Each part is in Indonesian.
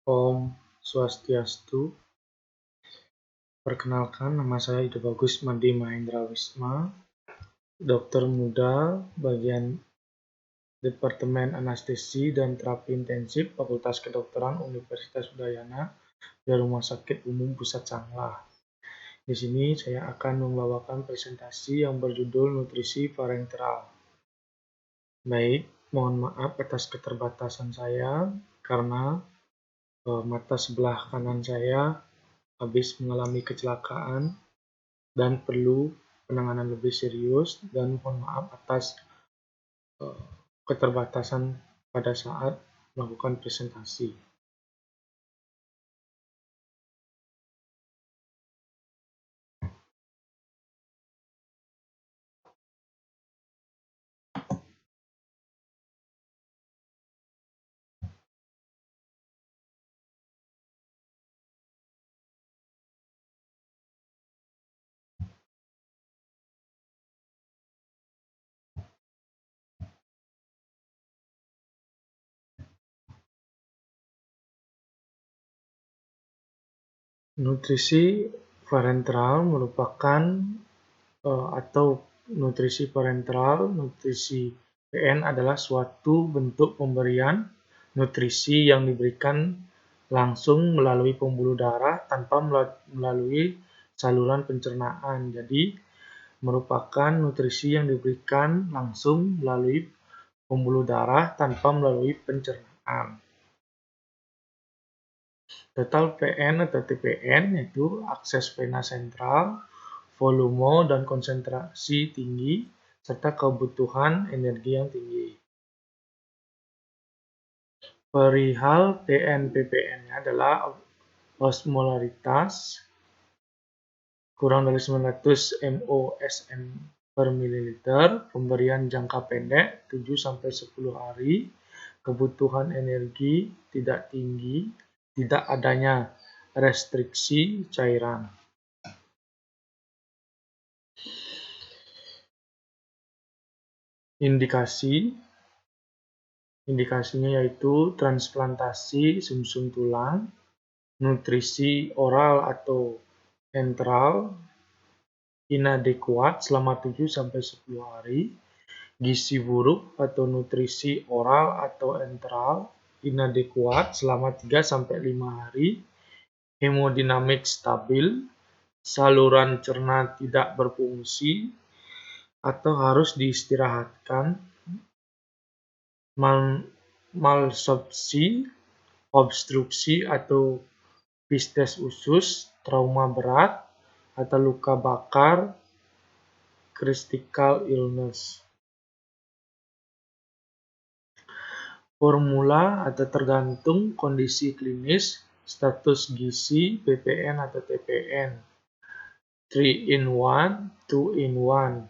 Om Swastiastu. Perkenalkan, nama saya Ido Bagus Madi Mahendra Wisma, dokter muda bagian Departemen Anestesi dan Terapi Intensif Fakultas Kedokteran Universitas Udayana di Rumah Sakit Umum Pusat Sanglah. Di sini saya akan membawakan presentasi yang berjudul Nutrisi Parenteral. Baik, mohon maaf atas keterbatasan saya karena mata sebelah kanan saya habis mengalami kecelakaan dan perlu penanganan lebih serius, dan mohon maaf atas keterbatasan pada saat melakukan presentasi. Nutrisi parenteral merupakan nutrisi PN adalah suatu bentuk pemberian nutrisi yang diberikan langsung melalui pembuluh darah tanpa melalui saluran pencernaan. Jadi, merupakan nutrisi yang diberikan langsung melalui pembuluh darah tanpa melalui pencernaan. Total PN atau TPN yaitu akses vena sentral, volume dan konsentrasi tinggi, serta kebutuhan energi yang tinggi. Perihal TN-PPN-nya adalah osmolaritas kurang dari 900 mOSM per mililiter, pemberian jangka pendek 7-10 hari, kebutuhan energi tidak tinggi, tidak adanya restriksi cairan. Indikasinya yaitu transplantasi sumsum tulang, nutrisi oral atau enteral inadekuat selama 7-10 hari, gizi buruk atau nutrisi oral atau enteral inadekuat selama 3-5 hari, hemodinamik stabil, saluran cerna tidak berfungsi atau harus diistirahatkan, malabsorpsi, obstruksi atau pistes usus, trauma berat, atau luka bakar, critical illness. Formula atau tergantung kondisi klinis, status gizi, PPN atau TPN. 3-in-1, 2-in-1,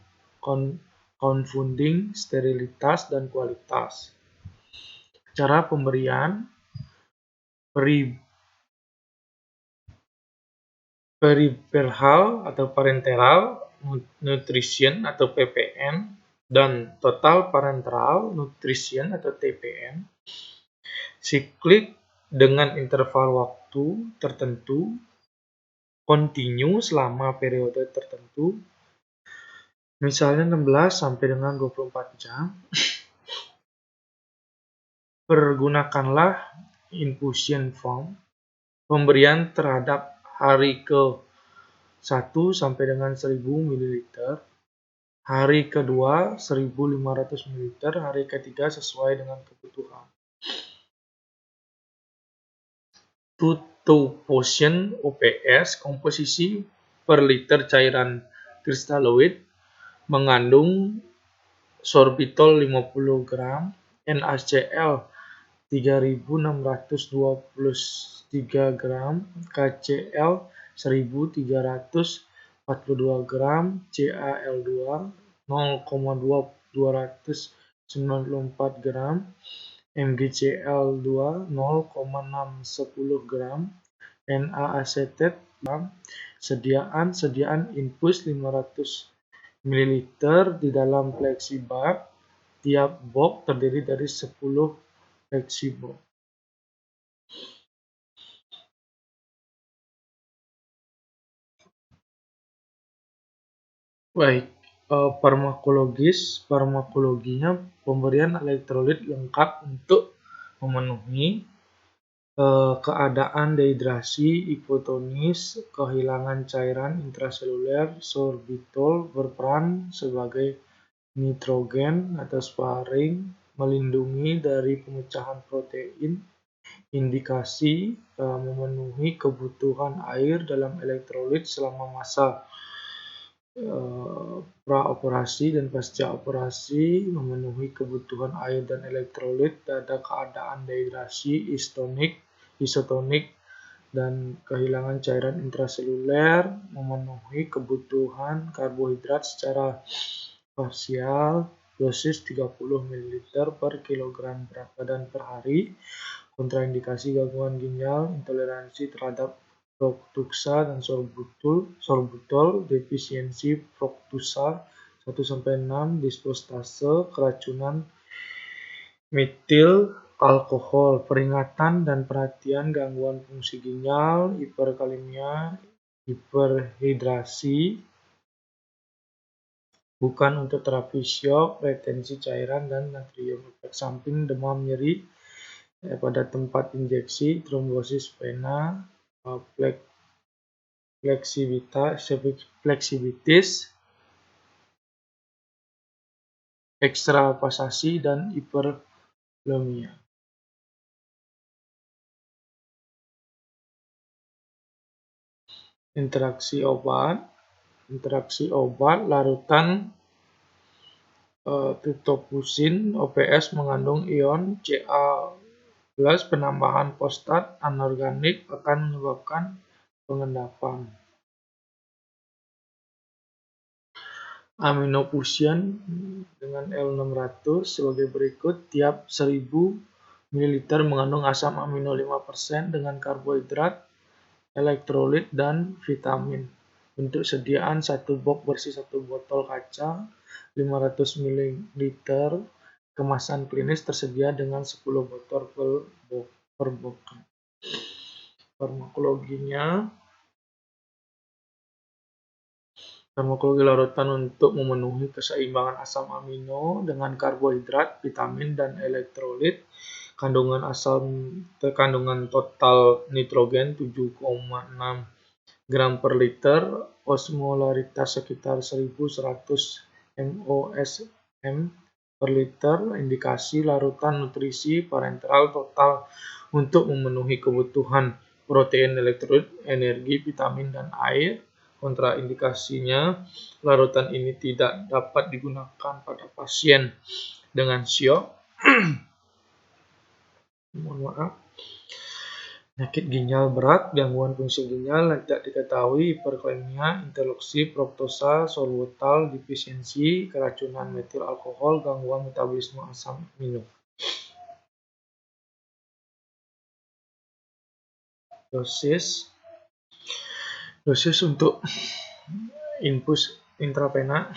confounding sterilitas dan kualitas. Cara pemberian: peripheral atau parenteral nutrition atau PPN dan total parenteral nutrition atau TPN. Siklik dengan interval waktu tertentu, continue selama periode tertentu, misalnya 16-24 jam. Pergunakanlah infusion form. Pemberian terhadap hari ke-1 sampai dengan 1000 ml, hari kedua 1500 ml, hari ketiga sesuai dengan kebutuhan. 2 portion OPS, komposisi per liter cairan kristaloid, mengandung sorbitol 50 gram, NaCl 3623 gram, KCl 1342 gram, CaL2 0,294 gram, MgCl2 0,610 gram, NaAcetat gram. Sediaan infus 500 ml di dalam flexi bag. Tiap box terdiri dari 10 flexi box. Baik, farmakologinya pemberian elektrolit lengkap untuk memenuhi keadaan dehidrasi, hipotonis, kehilangan cairan intraseluler, sorbitol berperan sebagai nitrogen atau sparing, melindungi dari pemecahan protein, indikasi memenuhi kebutuhan air dalam elektrolit selama masa praoperasi dan pasca operasi, memenuhi kebutuhan air dan elektrolit pada keadaan dehidrasi, isotonik, dan kehilangan cairan intraseluler, memenuhi kebutuhan karbohidrat secara parsial, dosis 30 ml per kilogram berat badan per hari, kontraindikasi gangguan ginjal, intoleransi terhadap fruktosa dan sorbitol, defisiensi fruktosa 1-6, dispostase, keracunan metil alkohol, peringatan dan perhatian gangguan fungsi ginjal, hiperkalemia, hiperhidrasi, bukan untuk terapi syok, retensi cairan dan natrium, efek samping demam nyeri pada tempat injeksi, trombosis vena, fleksibilitas, ekstravasasi, dan hiperlemia. Interaksi obat larutan titopusin OPS mengandung ion Ca+, penambahan fosfat anorganik akan menyebabkan pengendapan. Aminofusion dengan L600 sebagai berikut. Tiap 1000 ml mengandung asam amino 5% dengan karbohidrat, elektrolit, dan vitamin. Untuk sediaan 1 box bersih 1 botol kaca 500 ml, kemasan klinis tersedia dengan 10 botol per box. Farmakologi larutan untuk memenuhi keseimbangan asam amino dengan karbohidrat, vitamin, dan elektrolit. Kandungan total nitrogen 7,6 gram per liter, osmolaritas sekitar 1100 mOSM per liter. Indikasi larutan nutrisi parenteral total untuk memenuhi kebutuhan protein, elektrolit, energi, vitamin, dan air. Kontraindikasinya, larutan ini tidak dapat digunakan pada pasien dengan syok, penyakit ginjal berat, gangguan fungsi ginjal yang tidak diketahui, hiperkalemia, interloksi, fruktosa, sorbitol, defisiensi, keracunan metil alkohol, gangguan metabolisme asam amino. Dosis untuk infus intravena.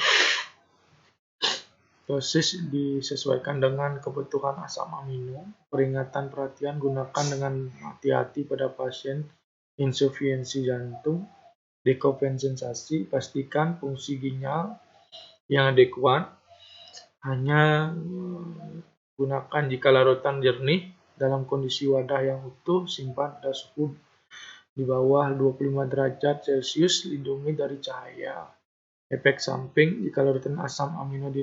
Dosis disesuaikan dengan kebutuhan asam amino. Peringatan perhatian gunakan dengan hati-hati pada pasien insufiensi jantung. Dekompensasi, pastikan fungsi ginjal yang adekuat. Hanya gunakan jika larutan jernih dalam kondisi wadah yang utuh. Simpan pada suhu di bawah 25 derajat Celcius. Lindungi dari cahaya. Efek samping, jika larutan asam amino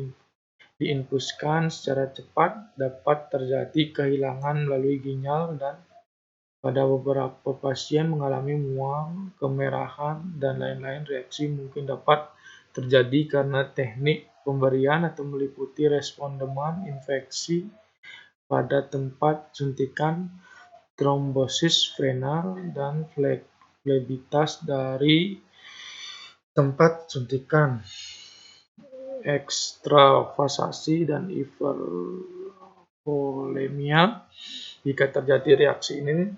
diinfuskan secara cepat, dapat terjadi kehilangan melalui ginjal dan pada beberapa pasien mengalami mual, kemerahan, dan lain-lain. Reaksi mungkin dapat terjadi karena teknik pemberian atau meliputi respon demam, infeksi pada tempat suntikan, trombosis vena, dan flebitas dari tempat suntikan, ekstravasasi, dan hipervolemia. Jika terjadi reaksi ini,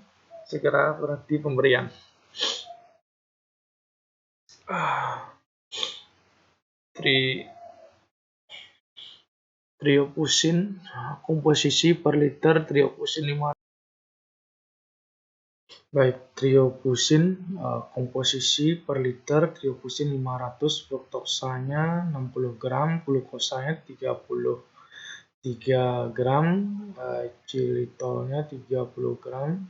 segera berhenti pemberian. Triopusin, komposisi per liter triopusin 5 Baik, triofusin komposisi per liter triofusin 500, fruktosanya 60 gram, glukosanya 33 gram, xilitolnya 30 gram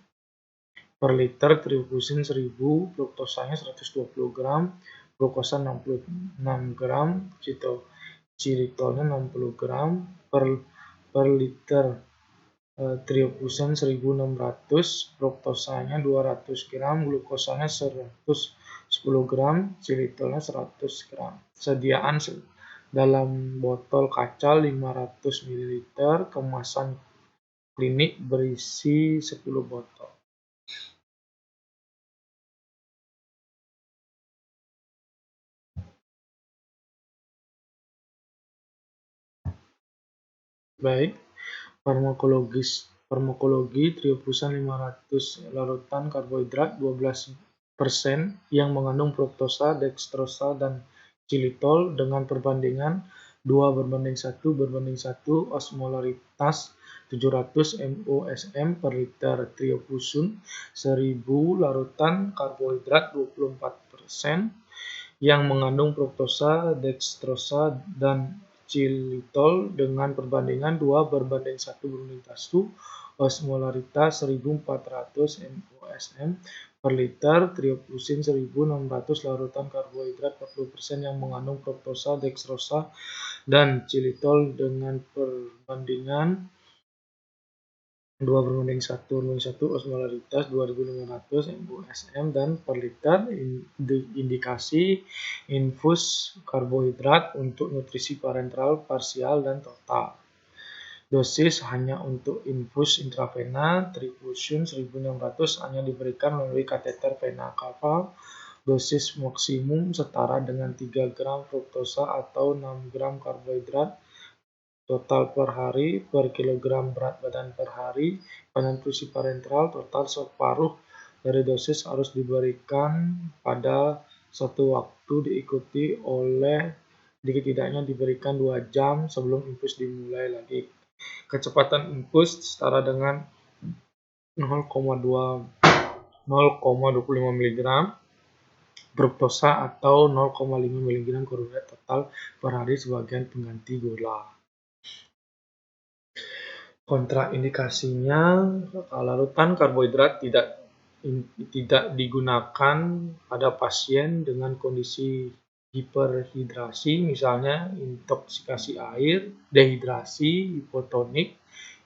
per liter, triofusin 1000, fruktosanya 120 gram, glukosa 66 gram, xilitolnya 60 gram per liter. Triofusin 1600, fruktosanya 200 gram, glukosanya 110 gram, xilitolnya 100 gram. Sediaan dalam botol kaca 500 ml, kemasan klinik berisi 10 botol. Baik, farmakologi triofusin 500, larutan karbohidrat 12% yang mengandung fruktosa, dekstrosa, dan xilitol dengan perbandingan 2:1:1, osmolaritas 700 mOSM per liter. Triofusin 1000, larutan karbohidrat 24% yang mengandung fruktosa, dekstrosa, dan xilitol dengan perbandingan 2:1:1, osmolaritas 1400 mOSM per liter. Triofusin 1600, larutan karbohidrat 40% yang mengandung fruktosa, dekstrosa, dan xilitol dengan perbandingan 2:1:1, osmolaritas 2500 mOSM dan per liter. Indikasi infus karbohidrat untuk nutrisi parenteral parsial dan total. Dosis hanya untuk infus intravena. Triofusin 1600 hanya diberikan melalui kateter vena cava. Dosis maksimum setara dengan 3 gram fruktosa atau 6 gram karbohidrat total per hari per kilogram berat badan per hari. Pada nutrisi parenteral, total separuh dari dosis harus diberikan pada satu waktu, diikuti oleh tidaknya diberikan 2 jam sebelum infus dimulai lagi. Kecepatan infus setara dengan 0,25 mg fruktosa atau 0,5 mg karbohidrat total per hari sebagai pengganti gula. Kontraindikasinya, larutan karbohidrat tidak digunakan pada pasien dengan kondisi hiperhidrasi, misalnya intoksikasi air, dehidrasi, hipotonik,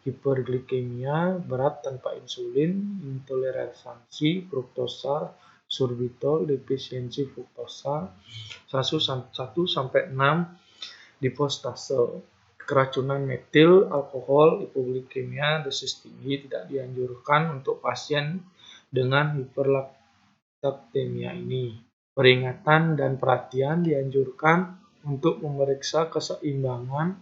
hiperglikemia berat tanpa insulin, intoleransi fruktosa, sorbitol, defisiensi fruktosa, 1-6 dipostase. Keracunan metil, alkohol, hipoglikemia, dosis tinggi tidak dianjurkan untuk pasien dengan hiperlaktemia ini. Peringatan dan perhatian dianjurkan untuk memeriksa keseimbangan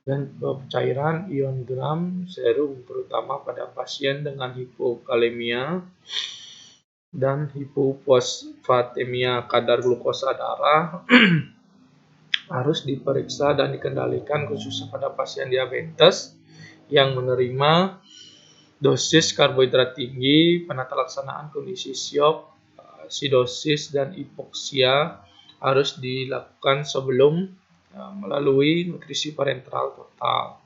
dan cairan ion gram serum, terutama pada pasien dengan hipokalemia dan hipofosfatemia. Kadar glukosa darah harus diperiksa dan dikendalikan khususnya pada pasien diabetes yang menerima dosis karbohidrat tinggi. Penata laksanaan kondisi syok, acidosis, dan hipoksia harus dilakukan sebelum melalui nutrisi parenteral total.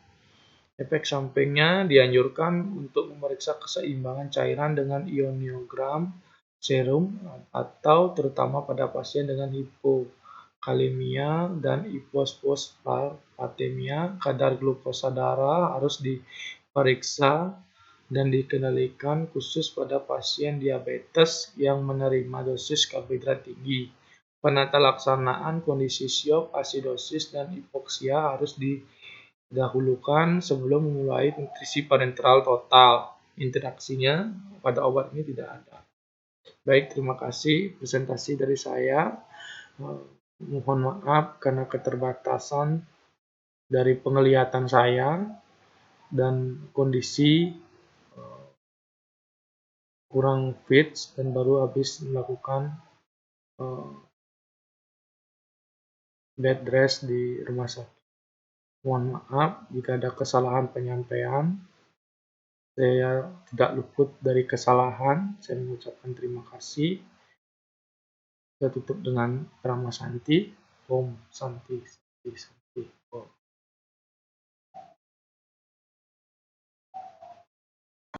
Efek sampingnya dianjurkan untuk memeriksa keseimbangan cairan dengan ioniogram serum atau terutama pada pasien dengan hipokalemia dan hipofosfatemia. Kadar glukosa darah harus diperiksa dan dikendalikan khusus pada pasien diabetes yang menerima dosis karbohidrat tinggi. Penata laksanaan kondisi syok, asidosis, dan hipoksia harus didahulukan sebelum memulai nutrisi parenteral total. Interaksinya pada obat ini tidak ada. Baik, terima kasih presentasi dari saya. Mohon maaf karena keterbatasan dari penglihatan saya dan kondisi kurang fit dan baru habis melakukan bed rest di rumah sakit. Mohon maaf jika ada kesalahan penyampaian. Saya tidak luput dari kesalahan. Saya mengucapkan terima kasih. Saya tutup dengan Rama Santi. Om Santi. Santi.